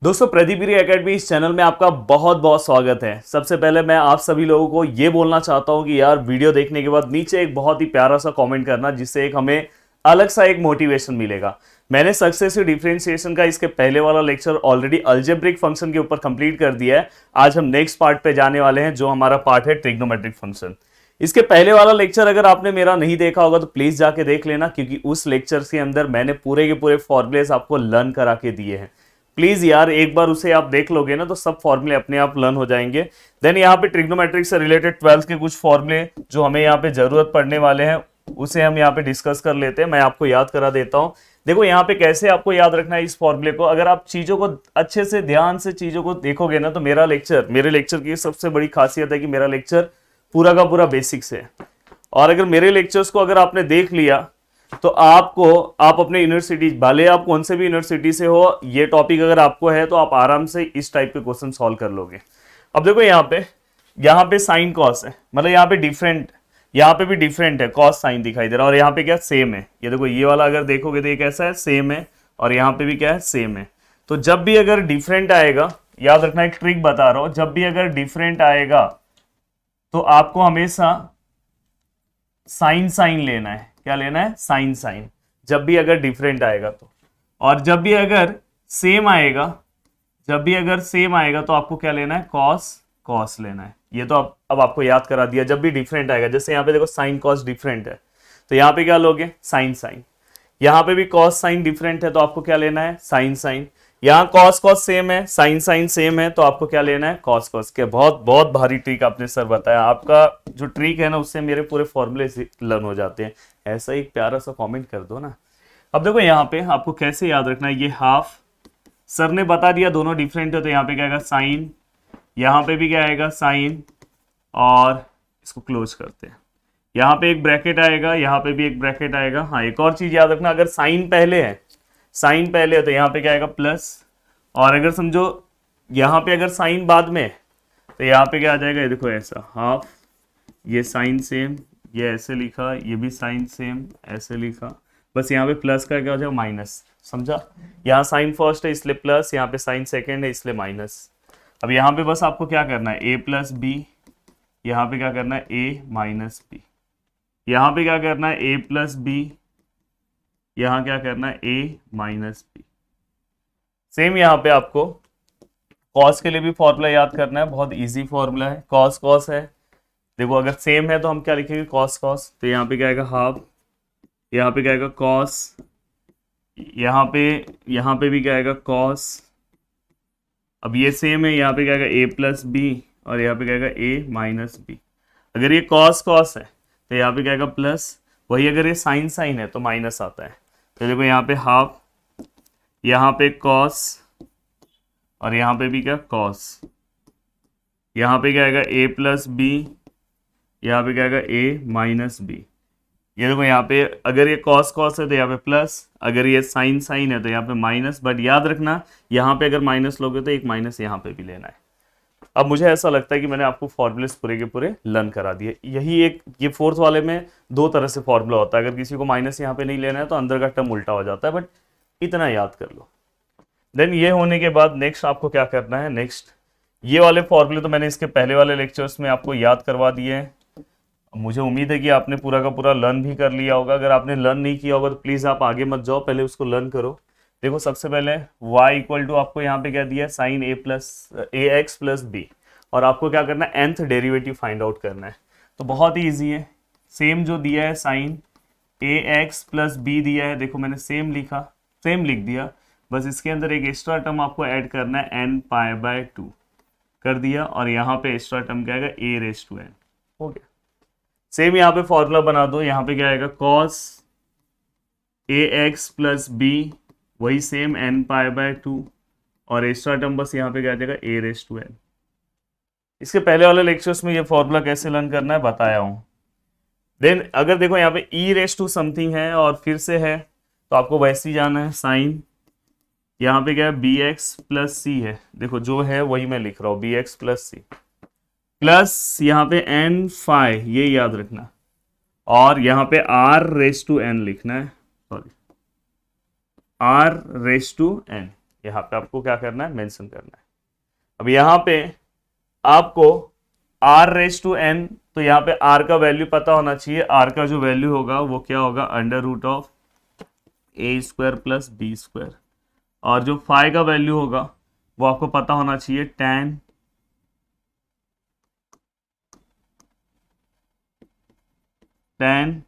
दोस्तों प्रदीप एकेडमी इस चैनल में आपका बहुत बहुत स्वागत है। सबसे पहले मैं आप सभी लोगों को ये बोलना चाहता हूँ कि यार वीडियो देखने के बाद नीचे एक बहुत ही प्यारा सा कमेंट करना, जिससे एक हमें अलग सा एक मोटिवेशन मिलेगा। मैंने सक्सेसिव डिफरेंशिएशन का इसके पहले वाला लेक्चर ऑलरेडी अलजेब्रिक फंक्शन के ऊपर कंप्लीट कर दिया है। आज हम नेक्स्ट पार्ट पे जाने वाले हैं, जो हमारा पार्ट है ट्रिग्नोमेट्रिक फंक्शन। इसके पहले वाला लेक्चर अगर आपने मेरा नहीं देखा होगा तो प्लीज जाके देख लेना, क्योंकि उस लेक्चर के अंदर मैंने पूरे के पूरे फॉर्मुलेस आपको लर्न करा के दिए हैं। प्लीज यार एक बार उसे आप देख लोगे ना तो सब फॉर्मूले अपने आप लर्न हो जाएंगे। देन यहाँ पे ट्रिग्नोमेट्रिक से रिलेटेड 12th के कुछ फॉर्मूले जो हमें यहाँ पे जरूरत पड़ने वाले हैं, उसे हम यहाँ पे डिस्कस कर लेते हैं। मैं आपको याद करा देता हूँ। देखो यहाँ पे कैसे आपको याद रखना है इस फॉर्मूले को। अगर आप चीजों को अच्छे से ध्यान से चीजों को देखोगे ना तो मेरे लेक्चर की सबसे बड़ी खासियत है कि मेरा लेक्चर पूरा का पूरा बेसिक्स है। और अगर मेरे लेक्चर्स को अगर आपने देख लिया तो आप अपने यूनिवर्सिटी, भले आप कौन से भी यूनिवर्सिटी से हो, ये टॉपिक अगर आपको है तो आप आराम से इस टाइप के क्वेश्चन सॉल्व कर लोगे। अब देखो यहाँ पे साइन कॉस है, मतलब यहाँ पे डिफरेंट, यहाँ पे भी डिफरेंट है, कॉस साइन दिखाई दे रहा है। और यहाँ पे क्या सेम है, ये देखो ये वाला अगर देखोगे तो ये कैसा है, सेम है। और यहाँ पे भी क्या है, सेम है। तो जब भी अगर डिफरेंट आएगा, याद रखना एक ट्रिक बता रहा हूं, जब भी अगर डिफरेंट आएगा तो आपको हमेशा साइन लेना है। क्या लेना है? साइन। जब भी अगर डिफरेंट आएगा तो। और जब भी अगर सेम आएगा तो आपको क्या लेना है? कॉस लेना है। ये तो अब आपको याद करा दिया। जब भी डिफरेंट आएगा, जैसे यहाँ पे देखो साइन कॉस डिफरेंट है तो यहाँ पे क्या लोगे? साइन। यहाँ पे भी कॉस साइन डिफरेंट है तो आपको क्या लेना है? साइन। यहाँ कॉस सेम है, साइन सेम है तो आपको क्या लेना है? कॉस के। बहुत भारी ट्रिक आपने सर बताया। आपका जो ट्रिक है ना, उससे मेरे पूरे फॉर्मूले लर्न हो जाते हैं। ऐसा एक प्यारा सा कमेंट कर दो ना। अब देखो यहाँ पे आपको कैसे याद रखना है, ये हाफ सर ने बता दिया, दोनों डिफरेंट है तो यहाँ पे क्या आएगा? साइन। यहाँ पे भी क्या आएगा? साइन। और इसको क्लोज करते हैं। यहाँ पे एक ब्रैकेट आएगा, यहाँ पे भी एक ब्रैकेट आएगा। हाँ, एक और चीज याद रखना, अगर साइन पहले है तो यहाँ पे क्या आएगा? प्लस। और अगर समझो यहाँ पे अगर साइन बाद में तो यहाँ पे क्या आ जाएगा? ये देखो ऐसा हाफ, ये साइन सेम, ये ऐसे लिखा, ये भी साइन सेम ऐसे लिखा, बस यहाँ पे प्लस का क्या हो जाएगा? माइनस। समझा? यहाँ साइन फर्स्ट है इसलिए प्लस, यहाँ पे साइन सेकेंड है इसलिए माइनस। अब यहाँ पे बस आपको क्या करना है? ए प्लस बी। यहाँ पे क्या करना है? ए माइनस बी। यहाँ पे क्या करना है? ए प्लस बी। यहाँ क्या करना है? ए माइनस बी। सेम यहाँ पे आपको कॉस के लिए भी फॉर्मूला याद करना है। बहुत इजी फॉर्मूला है। कॉस है, देखो अगर सेम है तो हम क्या लिखेंगे? कॉस। तो यहाँ पे क्या आएगा? हाफ। यहाँ पे क्या आएगा? कॉस। यहाँ पे भी क्या आएगा? कॉस। अब ये सेम है, यहाँ पे क्या आएगा? ए प्लस बी। और यहाँ पे क्या आएगा? ए माइनस बी। अगर ये कॉस है तो यहाँ पे क्या आएगा? प्लस। वही अगर ये साइन है तो माइनस आता है। तो देखो यहाँ पे हाफ, यहाँ पे कॉस, और यहाँ पे भी क्या? कॉस। यहाँ पे क्या आएगा? ए प्लस बी। यहाँ पे क्या आएगा? ए माइनस बी। ये देखो यहाँ पे अगर ये कॉस है तो यहाँ पे प्लस, अगर ये साइन है तो यहाँ पे माइनस। बट याद रखना यहाँ पे अगर माइनस लोगे तो एक माइनस यहाँ पे भी लेना है। अब मुझे ऐसा लगता है कि मैंने आपको फॉर्मूलेस पूरे के पूरे लर्न करा दिए। ये फोर्थ वाले में दो तरह से फॉर्मूला होता है। अगर किसी को माइनस यहाँ पे नहीं लेना है तो अंदर का टर्म उल्टा हो जाता है, बट इतना याद कर लो। देन ये होने के बाद नेक्स्ट आपको क्या करना है? नेक्स्ट ये वाले फॉर्मूले तो मैंने इसके पहले वाले लेक्चर्स में आपको याद करवा दिए हैं। मुझे उम्मीद है कि आपने पूरा का पूरा लर्न भी कर लिया होगा। अगर आपने लर्न नहीं किया होगा तो प्लीज़ आप आगे मत जाओ, पहले उसको लर्न करो। देखो सबसे पहले y इक्वल टू आपको यहाँ पे क्या दिया है? Sine a x plus B. और आपको क्या करना है? nth डेरिवेटिव फाइंड आउट करना है। तो बहुत ही ईजी है। सेम जो दिया है sine a x plus B दिया है, देखो मैंने सेम लिख दिया। बस इसके अंदर एक एक्स्ट्रा टर्म आपको ऐड करना है, n पाई बाय 2 कर दिया। और यहाँ पे एक्स्ट्रा टर्म क्या आएगा? a raise to n। हो गया। सेम यहाँ पे फॉर्मूला बना दो। यहाँ पे क्या आएगा? कॉस ए एक्स प्लस बी, वही सेम n पाई बाय 2, और एक्स्ट्रा टर्म बस यहाँ पे क्या आ जाएगा? a raise to n। इसके पहले वाले लेक्चर्स में ये फॉर्मूला कैसे लर्न करना है बताया हूँ। देन अगर देखो यहाँ पे e रेज टू समथिंग है और फिर से है तो आपको वैसे ही जाना है। साइन यहाँ पे क्या है? बी एक्स प्लस सी है, देखो जो है वही मैं लिख रहा हूँ, बी एक्स प्लस सी, प्लस यहाँ पे एन फाई, ये याद रखना। और यहाँ पे r रेज टू n लिखना है, sorry r raise to n, यहाँ पे आपको क्या करना है, मेंशन करना है। अब यहाँ पे आपको r⁻n, तो यहाँ पे r का वैल्यू पता होना चाहिए। r का जो वैल्यू होगा वो क्या होगा, √a² प्लस b²। और जो फाई का वैल्यू होगा वो आपको पता होना चाहिए, tan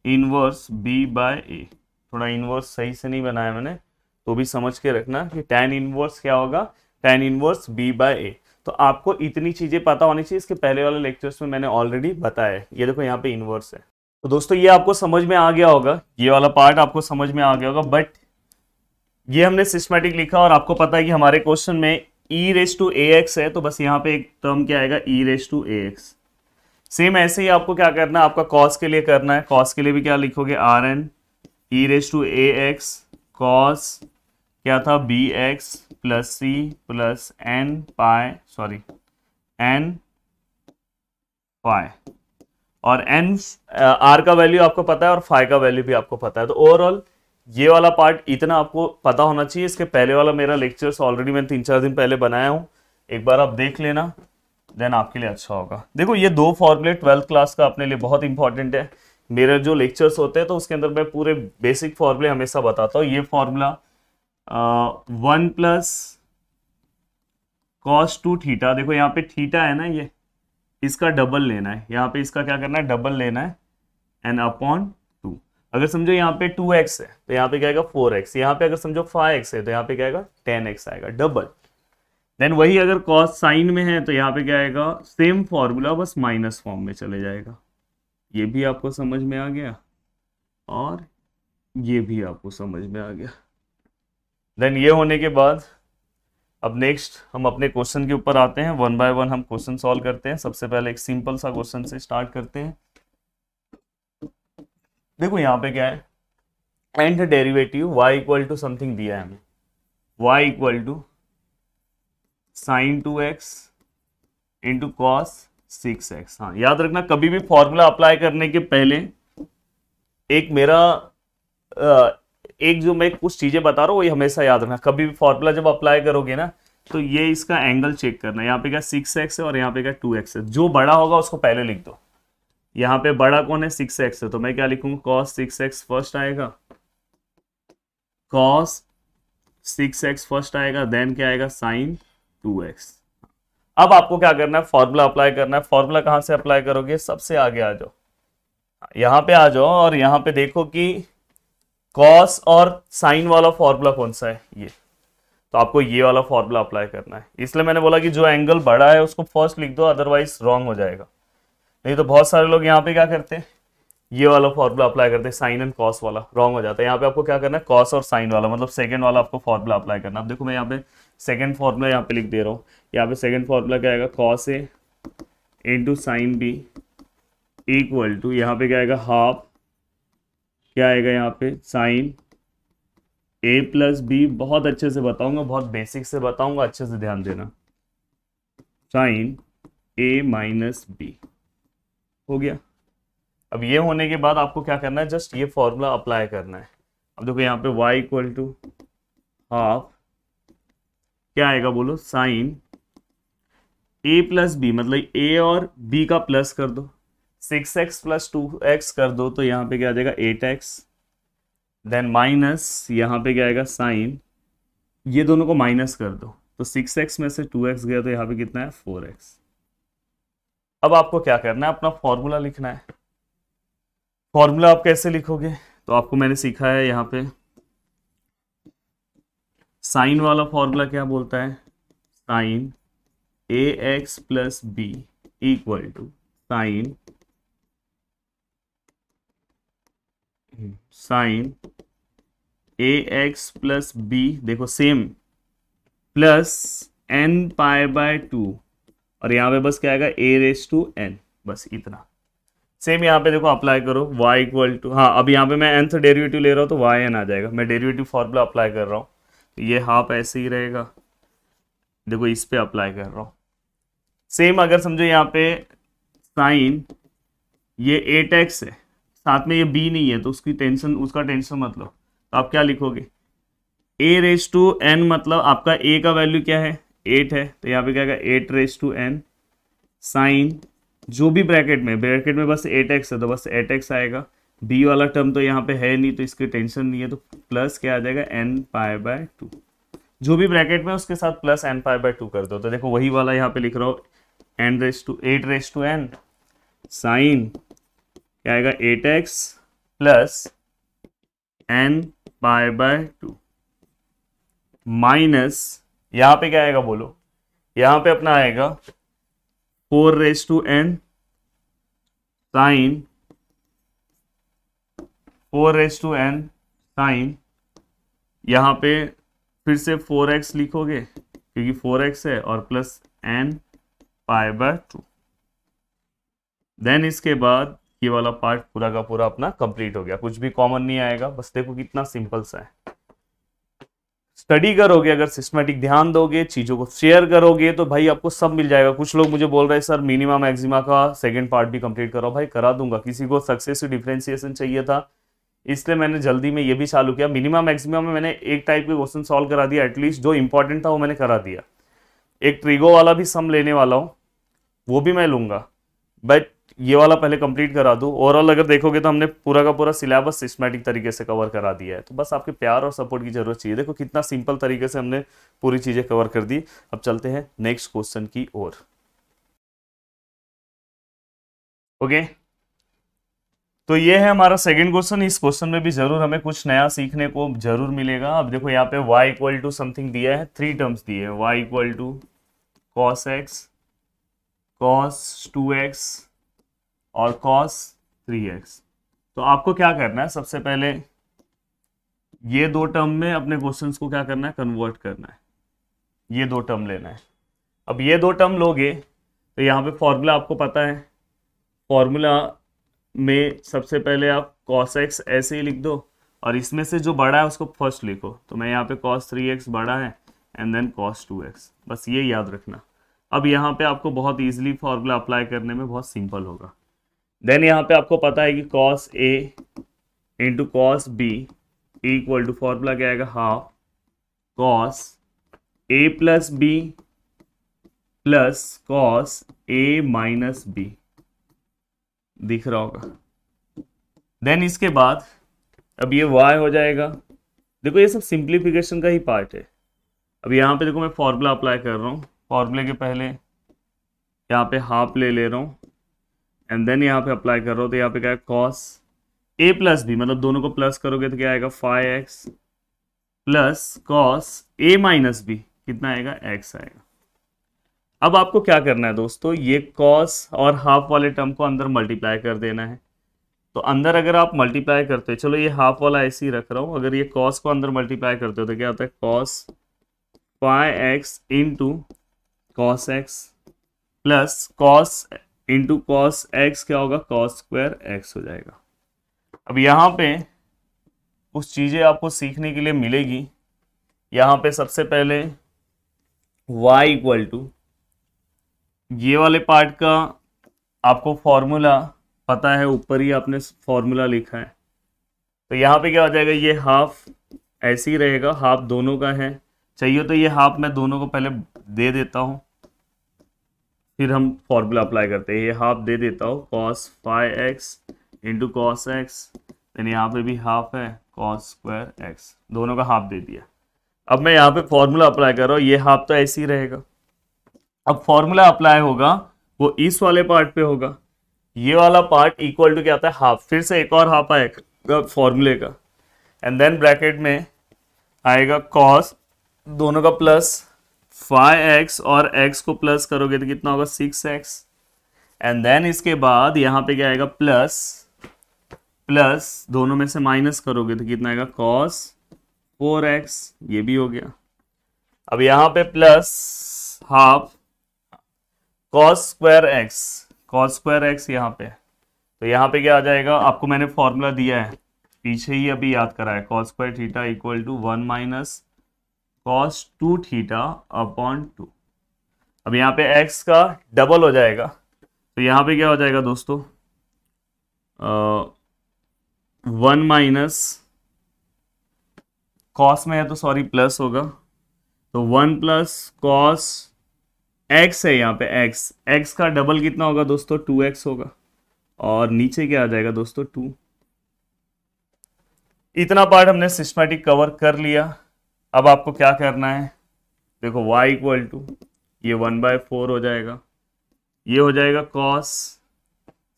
इनवर्स b/a। थोड़ा इनवर्स सही से नहीं बनाया मैंने, तो भी समझ के रखना कि tan इनवर्स क्या होगा, tan इनवर्स b/a। तो आपको इतनी चीजें पता होनी चाहिए। इसके पहले वाले लेक्चर्स में मैंने ऑलरेडी बताया है। ये देखो यहाँ पे इनवर्स है। तो दोस्तों ये आपको समझ में आ गया होगा, ये वाला पार्ट आपको समझ में आ गया होगा। बट ये हमने सिस्टमैटिक लिखा और आपको पता है कि हमारे क्वेश्चन में e⁻ax है, तो बस यहाँ पे एक टर्म क्या आएगा, e⁻ax। सेम ऐसे ही आपको क्या करना है, आपका कॉस के लिए करना है। कॉस के लिए भी क्या लिखोगे, rn e⁻ax कॉस क्या था, bx plus c plus n पाई। और n r का वैल्यू आपको पता है और फाई का वैल्यू भी आपको पता है। तो ओवरऑल ये वाला पार्ट इतना आपको पता होना चाहिए। इसके पहले वाला मेरा लेक्चर्स ऑलरेडी मैंने 3-4 दिन पहले बनाया हूँ, एक बार आप देख लेना, देन आपके लिए अच्छा होगा। देखो ये 2 फॉर्मूले 12th क्लास का अपने लिए बहुत इंपॉर्टेंट है। मेरे जो लेक्चर्स होते हैं तो उसके अंदर मैं पूरे बेसिक फॉर्मूले हमेशा बताता हूँ। ये फॉर्मूला 1 प्लस cos 2 थीटा, देखो यहाँ पे थीटा है ना, ये इसका डबल लेना है। यहाँ पे इसका क्या करना है, डबल लेना है, n/2। अगर समझो यहाँ पे 2x है तो यहाँ पे क्या आएगा 4x। यहाँ पे अगर समझो 5x है तो यहाँ पे क्या आएगा 10x आएगा, डबल। देन वही अगर cos साइन में है तो यहाँ पे क्या आएगा, सेम फॉर्मूला बस माइनस फॉर्म में चले जाएगा। ये भी आपको समझ में आ गया और ये भी आपको समझ में आ गया। देन ये होने के बाद अब नेक्स्ट हम अपने क्वेश्चन के ऊपर आते हैं। 1 बाय 1 हम क्वेश्चन सॉल्व करते हैं। सबसे पहले एक सिंपल सा क्वेश्चन से स्टार्ट करते हैं। देखो यहाँ पे क्या है, nth derivative y equal to something दिया है हमें, y equal to sin 2x into cos 6x। हाँ याद रखना, कभी भी फॉर्मूला अप्लाई करने के पहले एक मेरा एक जो मैं कुछ चीजें बता रहा हूँ वही हमेशा याद रखना। कभी भी फॉर्मूला जब अप्लाई करोगे ना तो ये इसका एंगल चेक करना। यहाँ पे क्या 6x है और यहाँ पे क्या 2x है। जो बड़ा होगा उसको पहले लिख दो। यहाँ पे बड़ा कौन है, 6x है, तो मैं क्या लिखूंगा, cos 6x फर्स्ट आएगा, cos 6x फर्स्ट आएगा, देन क्या आएगा sin 2x। अब आपको क्या करना है, फॉर्मूला अप्लाई करना है। फॉर्मूला कहां से अप्लाई करोगे, सबसे आगे आ जाओ, यहां पे आ जाओ और यहां पे देखो कि कॉस और साइन वाला फॉर्मूला कौन सा है, ये। तो आपको ये वाला फॉर्मूला अप्लाई करना है। इसलिए मैंने बोला कि जो एंगल बड़ा है उसको फर्स्ट लिख दो, अदरवाइज रॉन्ग हो जाएगा। नहीं तो बहुत सारे लोग यहाँ पे क्या करते हैं, ये वाला फॉर्मूला अप्लाई करते हैं, साइन एंड कॉस वाला, रॉन्ग हो जाता है। यहाँ पे आपको क्या करना है, कॉस और साइन वाला, मतलब सेकंड वाला आपको फॉर्मूला अप्लाई करना। अब देखो मैं यहाँ पे सेकंड फॉर्मूला यहाँ पे लिख दे रहा हूँ। यहाँ पे सेकंड फॉर्मूला क्या आएगा, cos A into sine B equal to, यहाँ पे क्या आएगा, हाफ क्या आएगा यहाँ पे, साइन ए प्लस बी। बहुत अच्छे से बताऊंगा, बहुत बेसिक से बताऊंगा, अच्छे से ध्यान देना। साइन ए माइनस बी हो गया। अब ये होने के बाद आपको क्या करना है, जस्ट ये फॉर्मूला अप्लाई करना है। अब देखो यहाँ पे y इक्वल टू हाफ क्या आएगा बोलो, साइन a प्लस बी, मतलब a और b का प्लस कर दो, 6x प्लस 2x कर दो, तो यहाँ पे क्या आ जाएगा 8x। देन माइनस यहाँ पे क्या आएगा, साइन, ये दोनों को माइनस कर दो, तो 6x में से 2x गया तो यहाँ पे कितना है 4x। अब आपको क्या करना है, अपना फॉर्मूला लिखना है। फॉर्मूला आप कैसे लिखोगे, तो आपको मैंने सीखा है यहाँ पे साइन वाला फॉर्मूला क्या बोलता है, sine ax plus B equal to sine ax plus B, देखो same, plus n pi by 2, और यहाँ पे बस क्या आएगा a⁻n, बस इतना। सेम यहाँ पे देखो अप्लाई करो, y इक्वल टू, हाँ अब यहाँ पे मैं nth डेरिवेटिव ले रहा हूँ तो yn आ जाएगा। मैं डेरिवेटिव फॉर्मूला अप्लाई कर रहा हूँ तो ये हाफ ऐसे ही रहेगा। देखो इस पे अप्लाई कर रहा हूँ। सेम अगर समझो यहाँ पे साइन ये 8x है, साथ में ये b नहीं है तो उसका टेंशन मत लो। तो आप क्या लिखोगे, ए रेस टू एन मतलब आपका ए का वैल्यू क्या है 8 है, तो यहाँ पे क्या आएगा 8 रेस टू एन साइन जो भी ब्रैकेट में बस 8x है तो बस 8x आएगा। बी वाला टर्म तो यहाँ पे है नहीं तो इसकी टेंशन नहीं है, तो प्लस क्या आ जाएगा n पाई बाय 2, जो भी ब्रैकेट में उसके साथ प्लस n पाई बाय 2 कर दो। तो देखो वही वाला यहाँ पे लिख रहा हूँ n raise to 8 raise to n sine क्या आएगा 8x plus n pi by 2 minus यहाँ पे क्या आएगा बोलो, यहाँ पे अपना आएगा 4 raise to n sine 4 raise to n sine, यहाँ पे फिर से 4x लिखोगे क्योंकि 4x है और plus n pi by 2। Then इसके बाद ये वाला पार्ट पूरा का पूरा अपना कंप्लीट हो गया, कुछ भी कॉमन नहीं आएगा। बस देखो कितना सिंपल सा है। स्टडी करोगे, अगर सिस्टमेटिक ध्यान दोगे, चीजों को शेयर करोगे तो भाई आपको सब मिल जाएगा। कुछ लोग मुझे बोल रहे हैं सर मिनिमा मैक्सिमा का सेकंड पार्ट भी कंप्लीट करो, भाई करा दूंगा। किसी को सक्सेसिव डिफरेंशिएशन चाहिए था इसलिए मैंने जल्दी में ये भी चालू किया। मिनिमा मैक्सिमा में मैंने एक टाइप के क्वेश्चन सॉल्व करा दिया, एटलीस्ट जो इंपॉर्टेंट था वो मैंने करा दिया। एक ट्रिगो वाला भी सम लेने वाला हूँ, वो भी मैं लूंगा, बट ये वाला पहले कंप्लीट करा दूं। ओवरऑल अगर देखोगे तो हमने पूरा का पूरा सिलेबस सिस्टमैटिक तरीके से कवर करा दिया है, तो बस आपके प्यार और सपोर्ट की जरूरत चाहिए। देखो कितना सिंपल तरीके से हमने पूरी चीजें कवर कर दी। अब चलते हैं नेक्स्ट क्वेश्चन की ओर। ओके, तो ये है हमारा सेकंड क्वेश्चन। इस क्वेश्चन में भी जरूर हमें कुछ नया सीखने को जरूर मिलेगा। अब देखो यहाँ पे y इक्वल टू समथिंग दिया है, 3 टर्म्स दिए हैं, y equal to cos x, cos 2x और cos 3x। तो आपको क्या करना है, सबसे पहले ये दो टर्म में अपने क्वेश्चंस को क्या करना है, कन्वर्ट करना है। ये दो टर्म लेना है। अब ये दो टर्म लोगे तो यहाँ पे फॉर्मूला आपको पता है, फॉर्मूला में सबसे पहले आप cos x ऐसे ही लिख दो और इसमें से जो बड़ा है उसको फर्स्ट लिखो। तो मैं यहाँ पे cos 3x बड़ा है एंड देन cos 2x, बस ये याद रखना। अब यहाँ पे आपको बहुत इजीली फॉर्मूला अप्लाई करने में बहुत सिंपल होगा। देन यहाँ पे आपको पता है कि cos a into cos b equal to formula क्या आएगा, half cos a plus b plus cos a minus b, दिख रहा होगा। देन इसके बाद अब ये y हो जाएगा। देखो ये सब सिंप्लीफिकेशन का ही पार्ट है। अब यहाँ पे देखो मैं फॉर्मूला अप्लाई कर रहा हूँ, फॉर्मूले के पहले यहाँ पे हाफ ले रहा हूँ एंड देन यहाँ पे अप्लाई कर रहा हूँ। तो यहाँ पे क्या है, cos a प्लस b, मतलब दोनों को प्लस करोगे तो क्या आएगा 5x plus cos a minus b, कितना आएगा, x आएगा। अब आपको क्या करना है दोस्तों, ये cos और हाफ वाले टर्म को अंदर मल्टीप्लाई कर देना है। तो अंदर अगर आप मल्टीप्लाई करते हो, चलो ये हाफ वाला ऐसे ही रख रहा हूँ, अगर ये cos को अंदर मल्टीप्लाई करते हो तो क्या होता है, cos 5x into cos x plus cos into cos x क्या होगा, cos स्क्वायर x हो जाएगा। अब यहाँ पे कुछ चीज़ें आपको सीखने के लिए मिलेगी। यहाँ पे सबसे पहले y इक्वल टू ये वाले पार्ट का आपको फॉर्मूला पता है, ऊपर ही आपने फॉर्मूला लिखा है। तो यहाँ पे क्या हो जाएगा, ये हाफ ऐसे ही रहेगा, हाफ दोनों का है, चाहिए तो ये हाफ मैं दोनों को पहले दे देता हूँ फिर हम फॉर्मूला अप्लाई करते हैं। ये हाफ दे देता हूँ, cos 5x into cos x, then यहाँ पे भी हाफ है cos स्क्वायर x, दोनों का हाफ दे दिया। अब मैं यहाँ पे फॉर्मूला अप्लाई कर रहा हूँ, ये हाफ तो ऐसे ही रहेगा। अब फॉर्मूला अप्लाई होगा वो इस वाले पार्ट पे होगा, ये वाला पार्ट इक्वल टू क्या आता है, हाफ, फिर से एक और हाफ आएगा फॉर्मूले का एंड देन ब्रैकेट में आएगा cos, दोनों का प्लस 5x और x को प्लस करोगे तो कितना होगा 6x एंड देन इसके बाद यहाँ पे क्या आएगा, प्लस दोनों में से माइनस करोगे तो कितना आएगा cos 4x, ये भी हो गया। अब यहाँ पे plus half cos square x यहाँ पे, तो यहाँ पे क्या आ जाएगा, आपको मैंने फॉर्मूला दिया है पीछे ही अभी याद करा है, cos square theta equal to 1 minus cos 2 theta upon 2। अब यहाँ पे x का डबल हो जाएगा, तो यहाँ पे क्या हो जाएगा दोस्तों, 1 माइनस कॉस में है तो सॉरी प्लस होगा, तो 1 प्लस कॉस एक्स है यहाँ पे एक्स, एक्स का डबल कितना होगा दोस्तों 2x होगा, और नीचे क्या आ जाएगा दोस्तों 2। इतना पार्ट हमने सिस्टमैटिक कवर कर लिया। अब आपको क्या करना है, देखो y इक्वल टू ये 1/4 हो जाएगा, ये हो जाएगा cos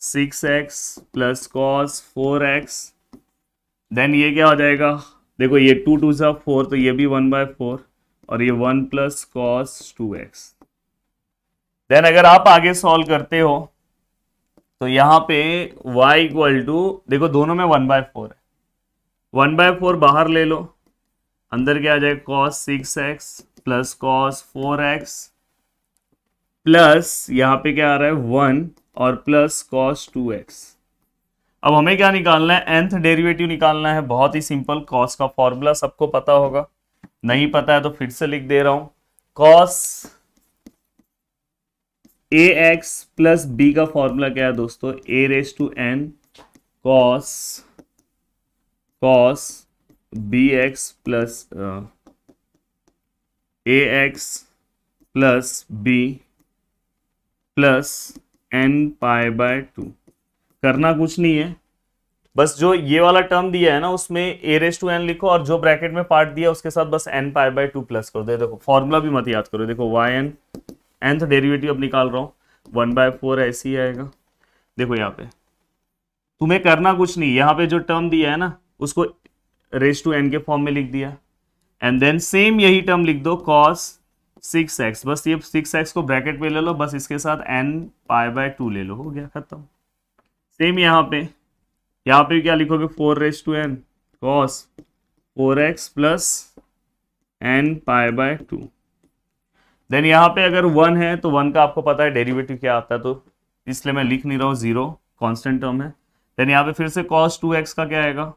6x plus cos 4x, then ये क्या हो जाएगा, देखो ये 2 2 सा 4 तो ये भी 1/4, और ये 1 प्लस cos 2x। देन अगर आप आगे सॉल्व करते हो तो यहाँ पे y इक्वल टू, देखो दोनों में 1/4 है, 1/4 बाहर ले लो, अंदर क्या आ जाएगा cos 6x plus cos 4x plus यहाँ पे क्या आ रहा है 1 और प्लस cos 2x। अब हमें क्या निकालना है, nth डेरिवेटिव निकालना है। बहुत ही सिंपल, cos का फॉर्मूला सबको पता होगा, नहीं पता है तो फिर से लिख दे रहा हूं। cos ax प्लस b का फॉर्मूला क्या है दोस्तों, a raise to n cos bx plus ax plus b प्लस n π/2। करना कुछ नहीं है, बस जो ये वाला टर्म दिया है ना उसमें a रेज टू n लिखो, और जो ब्रैकेट में पार्ट दिया उसके साथ बस n π/2 प्लस कर दो। देखो फॉर्मूला भी मत याद करो, देखो yn nth डेरिवेटिव अब निकाल रहा हूँ, 1/4 ऐसे ही आएगा। देखो यहाँ पे तुम्हें करना कुछ नहीं, यहाँ पे जो टर्म दिया है ना उसको रेज टू n के फॉर्म में लिख दिया, एंड देन सेम यही टर्म लिख दो cos 6x, बस ये 6x को ब्रैकेट में ले लो, बस इसके साथ n π/2 ले लो, हो गया खत्म। सेम यहाँ पे क्या लिखोगे, 4 raise to n cos 4x plus n π/2। Then यहाँ पे अगर 1 है तो 1 का आपको पता है डेरिवेटिव क्या आता है, तो इसलिए मैं लिख नहीं रहा हूँ, 0 कांस्टेंट टर्म है। देन यहाँ पे फिर से cos 2x का क्या आएगा,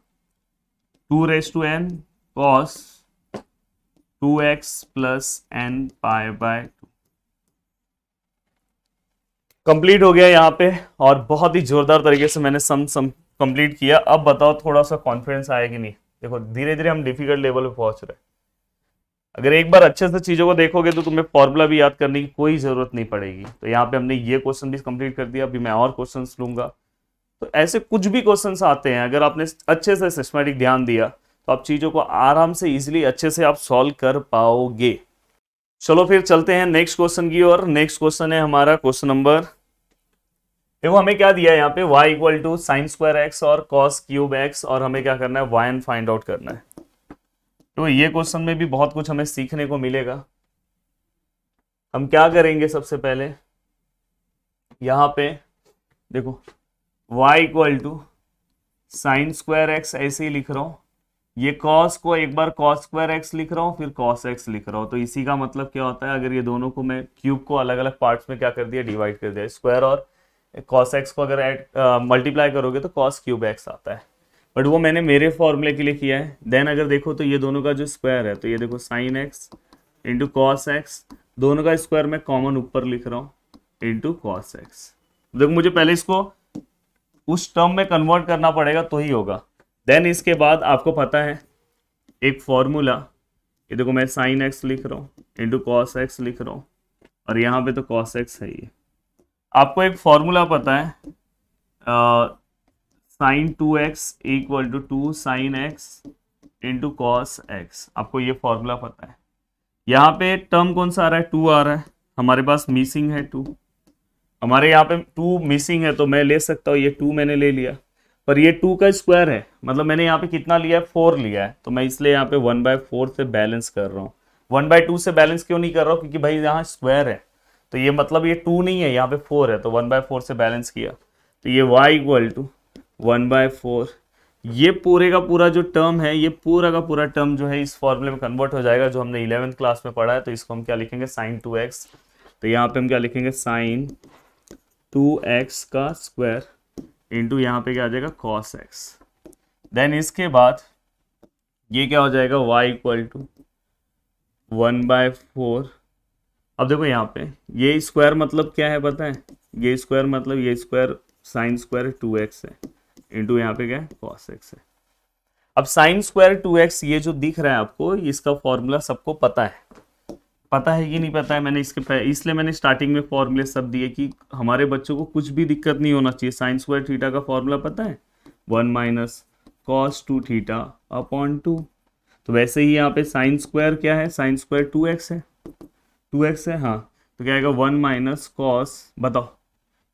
2 raise to n cos 2x plus n π/2। Complete हो गया यहाँ पे, और बहुत ही जोरदार तरीके से मैंने सम कंप्लीट किया। अब बताओ थोड़ा सा कॉन्फिडेंस आया कि नहीं। देखो धीरे धीरे हम डिफिकल्ट लेवल पे पहुंच रहे हैं। अगर एक बार अच्छे से चीजों को देखोगे तो तुम्हें फॉर्मूला भी याद करने की कोई जरूरत नहीं पड़ेगी। तो यहाँ पे हमने ये क्वेश्चन भी कंप्लीट कर दिया, अभी मैं और क्वेश्चन लूंगा। तो ऐसे कुछ भी क्वेश्चन आते हैं, अगर आपने अच्छे से सिस्टमैटिक ध्यान दिया तो आप चीजों को आराम से इजिली अच्छे से आप सॉल्व कर पाओगे। चलो फिर चलते हैं नेक्स्ट क्वेश्चन की ओर। नेक्स्ट क्वेश्चन है हमारा क्वेश्चन नंबर, देखो हमें क्या दिया है यहाँ पे, y equal to sine square x और cos क्यूब एक्स, और हमें क्या करना है, yn फाइंड आउट करना है। तो ये क्वेश्चन में भी बहुत कुछ हमें सीखने को मिलेगा। हम क्या करेंगे, सबसे पहले यहाँ पे देखो y equal to sine square x ऐसे ही लिख रहा हूँ, ये cos को एक बार cos स्क्वायर एक्स लिख रहा हूँ, फिर cos x लिख रहा हूँ। तो इसी का मतलब क्या होता है, अगर ये दोनों को मैं क्यूब को अलग अलग पार्ट्स में क्या कर दिया, डिवाइड कर दिया। स्क्वायर और cos x को अगर मल्टीप्लाई करोगे तो cos क्यूब x आता है, बट वो मैंने मेरे फॉर्मूले के लिए किया है। देन अगर देखो तो ये दोनों का जो स्क्वायर है, तो ये देखो sine x into cos x, दोनों का स्क्वायर मैं कॉमन ऊपर लिख रहा हूँ, इंटू कॉस एक्स। देखो मुझे पहले इसको उस टर्म में कन्वर्ट करना पड़ेगा तो ही होगा। देन इसके बाद आपको पता है एक फॉर्मूला, ये देखो मैं साइन एक्स लिख रहा हूँ इंटू कॉस एक्स लिख रहा हूँ, और यहाँ पे तो कॉस एक्स है ये। आपको एक फॉर्मूला पता है, sine 2x equal to 2 sine x into cos x, आपको ये फॉर्मूला पता है। यहाँ पे टर्म कौन सा आ रहा है, 2 आ रहा है, हमारे पास मिसिंग है 2, हमारे यहाँ पे 2 मिसिंग है, तो मैं ले सकता हूँ, ये 2 मैंने ले लिया, पर ये 2 का स्क्वायर है, मतलब मैंने यहाँ पे कितना लिया है, 4 लिया है, तो मैं इसलिए यहाँ पे 1/4 से बैलेंस कर रहा हूँ। 1/2 से बैलेंस क्यों नहीं कर रहा हूँ, क्योंकि भाई यहाँ स्क्वायर है, तो ये मतलब ये 2 नहीं है, यहाँ पे 4 है, तो 1/4 से बैलेंस किया, तो ये y इक्वल टू 1/4। ये पूरे का पूरा जो टर्म है, ये पूरा का पूरा टर्म जो है इस फॉर्मूले में कन्वर्ट हो जाएगा, जो हमने 11th क्लास में पढ़ा है। तो इसको हम क्या लिखेंगे, साइन 2x, तो यहाँ पे हम क्या लिखेंगे, साइन 2x का स्क्वायर इंटू यहाँ पे क्या आ जाएगा, cos x। देन इसके बाद ये क्या हो जाएगा, y इक्वल टू 1/4। अब देखो यहाँ पे ये स्क्वायर मतलब क्या है पता है, ये स्क्वायर मतलब ये स्क्वायर साइन स्क्वायर 2x है, इंटू यहाँ पे क्या है, cos x है। अब साइन स्क्वायर 2x ये जो दिख रहा है आपको, इसका फॉर्मूला सबको पता है कि नहीं पता है? मैंने इसलिए मैंने स्टार्टिंग में फॉर्मूले सब दिए कि हमारे बच्चों को कुछ भी दिक्कत नहीं होना चाहिए। साइन स्क्वायर थीटा का फॉर्मूला पता है, 1 माइनस कॉस 2 थीटा अपॉन 2। तो वैसे ही यहाँ पे साइन स्क्वायर क्या है, साइन स्क्वायर 2x है, 2x है, हाँ, तो क्या आएगा 1 माइनस कॉस, बताओ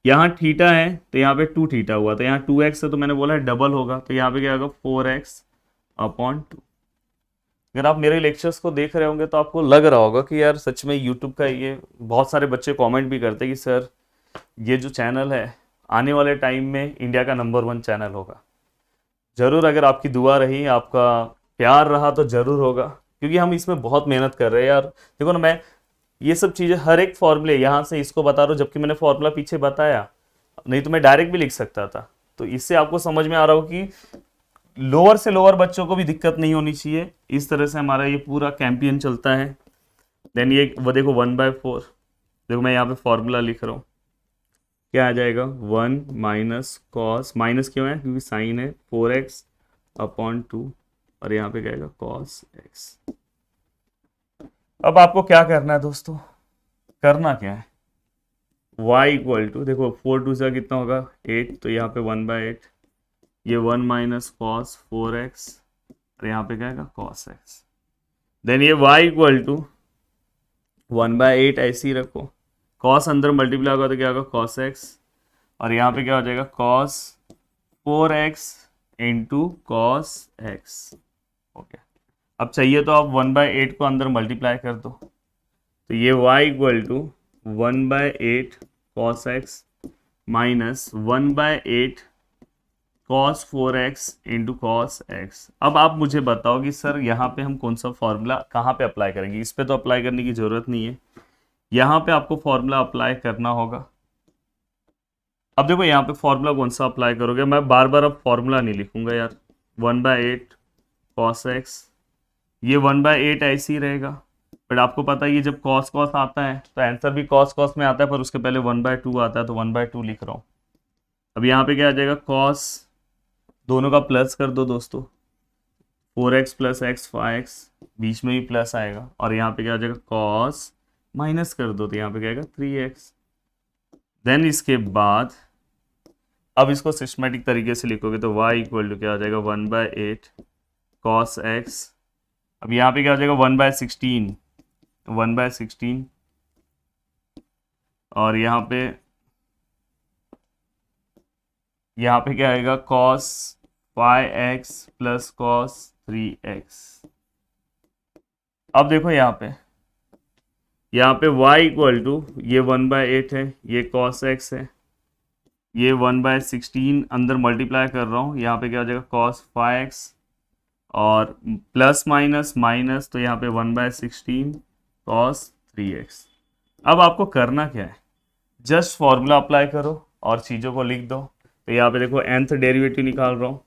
यहाँ थीटा है तो यहाँ पे 2 थीटा हुआ, तो यहाँ 2x है तो मैंने बोला डबल होगा, तो यहाँ पे क्या होगा 4x अपॉन 2। अगर आप मेरे लेक्चर्स को देख रहे होंगे तो आपको लग रहा होगा कि यार सच में यूट्यूब का ये, बहुत सारे बच्चे कमेंट भी करते हैं कि सर ये जो चैनल है आने वाले टाइम में इंडिया का नंबर 1 चैनल होगा। ज़रूर, अगर आपकी दुआ रही, आपका प्यार रहा तो ज़रूर होगा, क्योंकि हम इसमें बहुत मेहनत कर रहे हैं यार। देखो ना, मैं ये सब चीज़ें हर एक फॉर्मूले यहाँ से इसको बता रहा हूँ, जबकि मैंने फॉर्मूला पीछे बताया, नहीं तो मैं डायरेक्ट भी लिख सकता था। तो इससे आपको समझ में आ रहा हो कि लोअर से लोअर बच्चों को भी दिक्कत नहीं होनी चाहिए। इस तरह से हमारा ये पूरा कैंपेन चलता है। देन ये वो देखो 1/4, देखो मैं यहाँ पे फॉर्मूला लिख रहा हूँ, क्या आ जाएगा 1 माइनस कॉस, माइनस क्यों है क्योंकि साइन है, 4x अपॉन 2, और यहाँ पे क्या आएगा कॉस x। अब आपको क्या करना है दोस्तों, करना क्या है, y इक्वल टू, देखो 4 2 से कितना होगा 8, तो यहाँ पे 1/8, ये 1 माइनस कॉस 4x, और यहाँ पे क्या आएगा कॉस x। देन ये y इक्वल टू 1/8 ऐसे ही रखो, कॉस अंदर मल्टीप्लाई होगा तो क्या होगा कॉस x, और यहाँ पे क्या हो जाएगा cos 4x into cos x। Okay, अब चाहिए तो आप 1/8 को अंदर मल्टीप्लाई कर दो, तो ये y equal to 1/8 cos x minus 1/8 cos 4x into cos x। अब आप मुझे बताओ कि सर यहाँ पे हम कौन सा फॉर्मूला कहाँ पे अप्लाई करेंगे? इस पे तो अप्लाई करने की ज़रूरत नहीं है, यहाँ पे आपको फॉर्मूला अप्लाई करना होगा। अब देखो यहाँ पे फॉर्मूला कौन सा अप्लाई करोगे, मैं बार बार अब फॉर्मूला नहीं लिखूंगा यार। 1/8 कॉस x, ये 1/8 ऐसे ही रहेगा, बट आपको पता है ये जब कॉस कॉस आता है तो आंसर भी कॉस कॉस में आता है, पर उसके पहले 1/2 आता है, तो 1/2 लिख रहा हूँ। अब यहाँ पे क्या आ जाएगा कॉस, दोनों का प्लस कर दो दोस्तों, 4x प्लस x 5x, बीच में भी प्लस आएगा, और यहाँ पे क्या आ जाएगा कॉस, माइनस कर दो तो यहाँ पे क्या आएगा 3x। देन इसके बाद अब इसको सिस्टमेटिक तरीके से लिखोगे तो y इक्वल टू क्या आ जाएगा 1/8 कॉस x। अब यहाँ पे क्या हो जाएगा 1/16, 1/16, और यहाँ पे क्या आएगा cos 5x plus cos 3x। अब देखो यहाँ पे y इक्वल टू, ये 1/8 है, ये cos x है, ये 1/16 अंदर मल्टीप्लाई कर रहा हूँ, यहाँ पे क्या हो जाएगा cos 5x, और प्लस माइनस माइनस, तो यहाँ पे 1/16 cos 3x। अब आपको करना क्या है, जस्ट फॉर्मूला अप्लाई करो और चीज़ों को लिख दो। तो यहाँ पे देखो nth डेरिवेटिव निकाल रहा हूँ,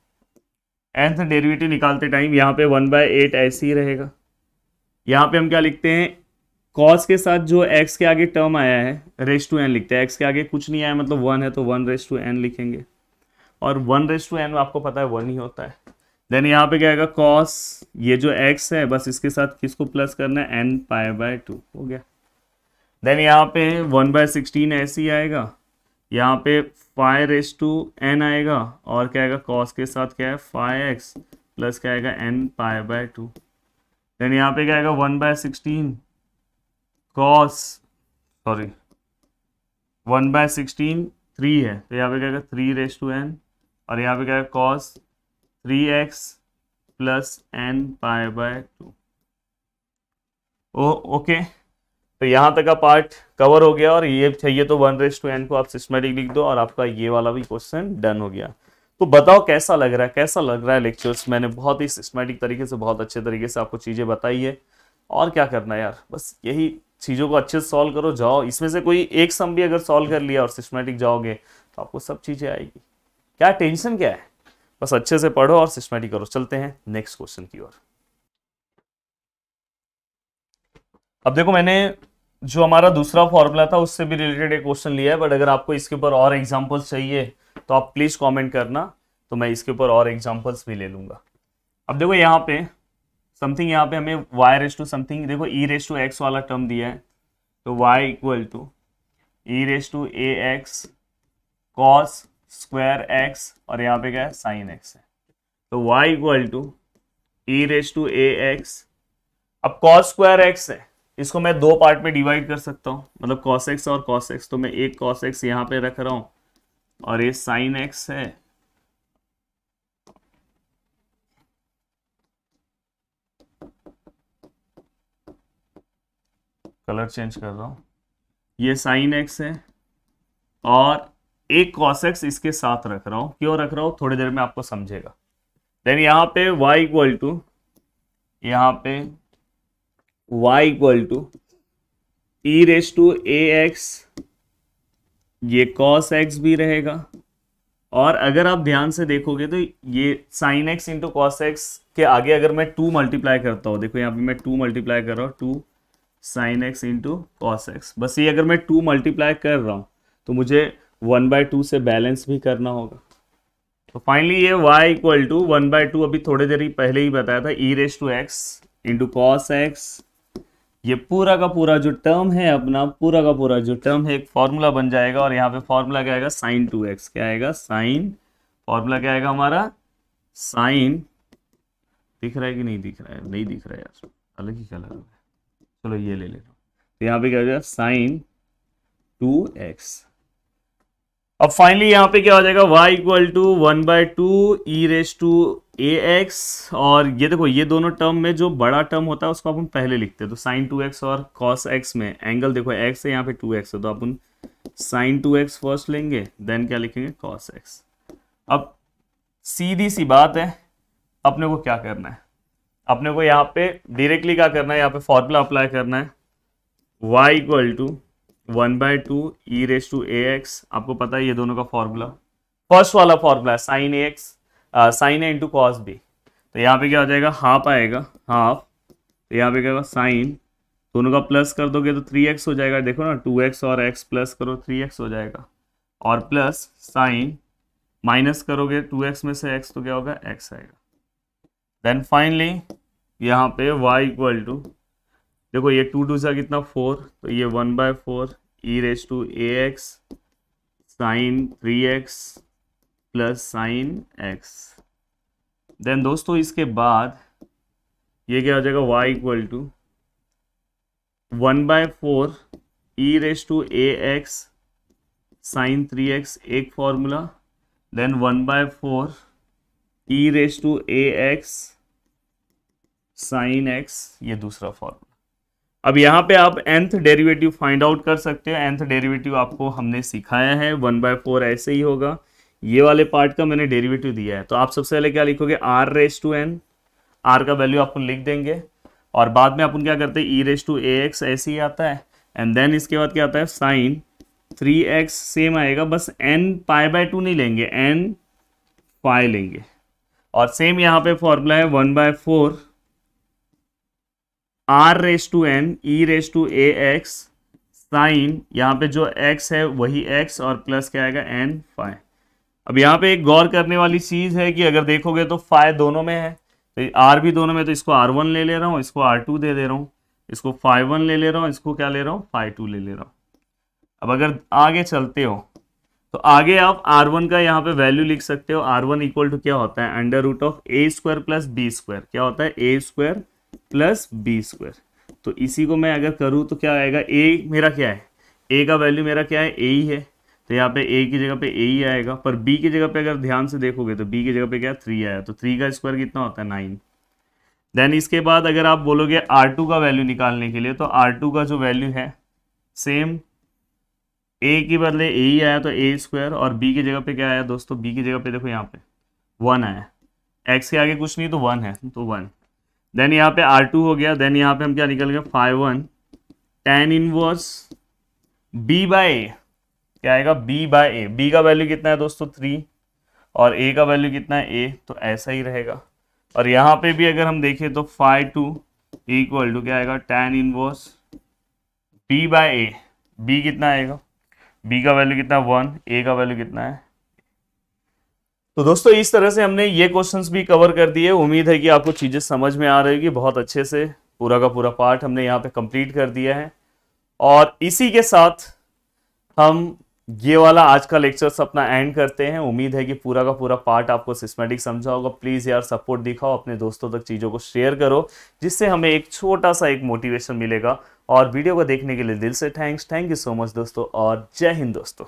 nth डेरिवेटिव निकालते टाइम यहाँ पे 1/8 ऐसे ही रहेगा। यहाँ पे हम क्या लिखते हैं, cos के साथ जो x के आगे टर्म आया है रेस टू n लिखते हैं, x के आगे कुछ नहीं आया मतलब 1 है तो 1 रेस टू n लिखेंगे, और 1 रेस टू n आपको पता है 1 ही होता है। देन यहाँ पे क्या आएगा cos, ये जो x है बस इसके साथ किसको प्लस करना है, n π/2 हो गया। देन यहाँ पे 1/16 ऐसे ही आएगा, यहाँ पे 5 रेस टू n आएगा, और क्या आएगा cos के साथ क्या है 5x प्लस क्या आएगा n π/2। देन यहाँ पे क्या आएगा 1/16 cos, 1/16 3 है, तो यहाँ पे क्या आएगा 3 रेस टू n, और यहाँ पे क्या है cos 3x plus n π/2। Okay, तो यहाँ तक का पार्ट कवर हो गया, और ये चाहिए तो 1 रेस टू n को आप सिस्टमेटिक लिख दो, और आपका ये वाला भी क्वेश्चन डन हो गया। तो बताओ कैसा लग रहा है लेक्चर्स। मैंने बहुत ही सिस्टमेटिक तरीके से, बहुत अच्छे तरीके से आपको चीज़ें बताई है। और क्या करना है यार, बस यही चीज़ों को अच्छे से सॉल्व करो, जाओ इसमें से कोई एक सम भी अगर सॉल्व कर लिया और सिस्टमेटिक जाओगे तो आपको सब चीज़ें आएगी। क्या टेंशन क्या है, बस अच्छे से पढ़ो और सिस्टमेटिक करो। चलते हैं नेक्स्ट क्वेश्चन की ओर। अब देखो, मैंने जो हमारा दूसरा फॉर्मूला था उससे भी रिलेटेड एक क्वेश्चन लिया है, बट अगर आपको इसके ऊपर और एग्जांपल्स चाहिए तो आप प्लीज कमेंट करना, तो मैं इसके ऊपर और एग्जांपल्स भी ले लूंगा। अब देखो यहाँ पे समथिंग, यहाँ पे हमें y रेस टू समथिंग, देखो e रेस टू x वाला टर्म दिया है, तो y equal to e raise to a x cos square x, और यहाँ पे क्या है साइन x है, तो y equal to e raise to a x, अब cos स्क्वायर x है, इसको मैं दो पार्ट में डिवाइड कर सकता हूँ, मतलब cos x और cos x, तो मैं एक cos x यहाँ पे रख रहा हूँ और ये sin x है, कलर चेंज कर रहा हूँ, ये sin x है और एक cos x इसके साथ रख रहा हूँ, क्यों रख रहा हूँ थोड़ी देर में आपको समझेगा। देन यहाँ पे y इक्वल टू, यहाँ पे y equal to e raise to a x, ये cos x भी रहेगा, और अगर आप ध्यान से देखोगे तो ये sin x into cos x के आगे अगर मैं 2 मल्टीप्लाई करता हूँ, देखो यहाँ पे मैं 2 मल्टीप्लाई कर रहा हूँ, 2 sin x into cos x, बस ये अगर मैं 2 मल्टीप्लाई कर रहा हूँ तो मुझे 1/2 से बैलेंस भी करना होगा, तो फाइनली ये y इक्वल टू 1/2, अभी थोड़ी देर पहले ही बताया था, e raise to x into cos x, ये पूरा का पूरा जो टर्म है अपना, पूरा का पूरा जो टर्म है एक फॉर्मूला बन जाएगा, और यहाँ पे फॉर्मूला क्या आएगा sin 2x, क्या आएगा साइन, फॉर्मूला क्या आएगा हमारा साइन, दिख रहा है कि नहीं दिख रहा है, नहीं दिख रहा है यार, अलग ही कलर हो गया, चलो ये ले लेता हूँ, तो यहाँ पे क्या हो जाएगा साइन 2x। अब फाइनली यहाँ पे क्या हो जाएगा y equal to 1/2 e raise to a x, और ये देखो ये दोनों टर्म में जो बड़ा टर्म होता है उसको अपन पहले लिखते हैं, तो sin 2x और cos x में एंगल देखो x है, यहाँ पे 2x है, तो अपन sin 2x फर्स्ट लेंगे, देन क्या लिखेंगे cos x। अब सीधी सी बात है, अपने को क्या करना है, अपने को यहाँ पे डायरेक्टली क्या करना है, यहाँ पे फॉर्मूला अप्लाई करना है, y equal to 1/2 e raise to a x, आपको पता है ये दोनों का फॉर्मूला, फर्स्ट वाला फॉर्मूला है sine a x sine a into cos b, तो यहाँ पे क्या हो जाएगा हाफ आएगा, हाफ, तो यहाँ पे क्या होगा साइन, दोनों का प्लस कर दोगे तो 3x हो जाएगा, देखो ना 2x और x प्लस करो 3x हो जाएगा, और प्लस साइन माइनस करोगे 2x में से x तो क्या होगा x आएगा। देन फाइनली यहाँ पे y इक्वल टू, देखो ये 2 2 सा कितना 4, तो ये 1/4 e raise to a x sine 3x plus sine x। Then दोस्तों इसके बाद ये क्या हो जाएगा y equal to 1/4 e raise to a x sine 3x एक formula, then 1/4 e raise to a x sine x ये दूसरा फॉर्मूला। अब यहाँ पे आप nth डेरिवेटिव फाइंड आउट कर सकते हो, nth डेरिवेटिव आपको हमने सिखाया है, 1/4 ऐसे ही होगा, ये वाले पार्ट का मैंने डेरिवेटिव दिया है, तो आप सबसे पहले क्या लिखोगे r raise to n, r का वैल्यू अपन लिख देंगे, और बाद में अपन क्या करते हैं e raise to a x ऐसे ही आता है, एंड देन इसके बाद क्या आता है साइन 3x सेम आएगा, बस n π/2 नहीं लेंगे, n पाई लेंगे, और सेम यहाँ पे फॉर्मूला है 1/4 r raise to n e raise to a x sine, यहाँ पे जो x है वही x और प्लस क्या आएगा n फाई। अब यहाँ पे एक गौर करने वाली चीज है कि अगर देखोगे तो फाई दोनों में है, तो r भी दोनों में, तो इसको r1 ले रहा हूँ, इसको r2 दे रहा हूँ, इसको φ1 ले रहा हूँ, इसको क्या ले रहा हूँ φ2 ले रहा हूँ। अब अगर आगे चलते हो तो आगे आप r1 का यहाँ पे वैल्यू लिख सकते हो, r1 इक्वल टू क्या होता है under root of a square plus b square, क्या होता है a square plus b square, तो इसी को मैं अगर करूँ तो क्या आएगा, a मेरा क्या है, a का वैल्यू मेरा क्या है a ही है, तो यहाँ पे a की जगह पे a ही आएगा, पर b की जगह पे अगर ध्यान से देखोगे तो b की जगह पे क्या 3 आया, तो 3 का स्क्वायर कितना होता है 9। देन इसके बाद अगर आप बोलोगे r2 का वैल्यू निकालने के लिए, तो r2 का जो वैल्यू है सेम a के बदले a ही आया, तो a स्क्वायर, और b की जगह पे क्या आया दोस्तों, b की जगह पे देखो यहाँ पे 1 आया, x के आगे कुछ नहीं तो 1 है, तो 1। देन यहाँ पे r2 हो गया, देन यहाँ पे हम क्या निकल गए φ1 tan इनवर्स b/a, क्या आएगा b/a, b का वैल्यू कितना है दोस्तों 3, और a का वैल्यू कितना है a, तो ऐसा ही रहेगा। और यहाँ पे भी अगर हम देखें तो φ2 इक्वल टू क्या आएगा tan इनवर्स b/a, b कितना आएगा, b का वैल्यू कितना 1, a का वैल्यू कितना है, तो दोस्तों इस तरह से हमने ये क्वेश्चंस भी कवर कर दिए। उम्मीद है कि आपको चीज़ें समझ में आ रही होगी। बहुत अच्छे से पूरा का पूरा पार्ट हमने यहाँ पे कंप्लीट कर दिया है और इसी के साथ हम ये वाला आज का लेक्चर्स अपना एंड करते हैं। उम्मीद है कि पूरा का पूरा पार्ट आपको सिस्टमैटिक समझा होगा। प्लीज़ यार सपोर्ट दिखाओ, अपने दोस्तों तक चीज़ों को शेयर करो, जिससे हमें एक छोटा सा एक मोटिवेशन मिलेगा। और वीडियो को देखने के लिए दिल से थैंक यू सो मच दोस्तों, और जय हिंद दोस्तों।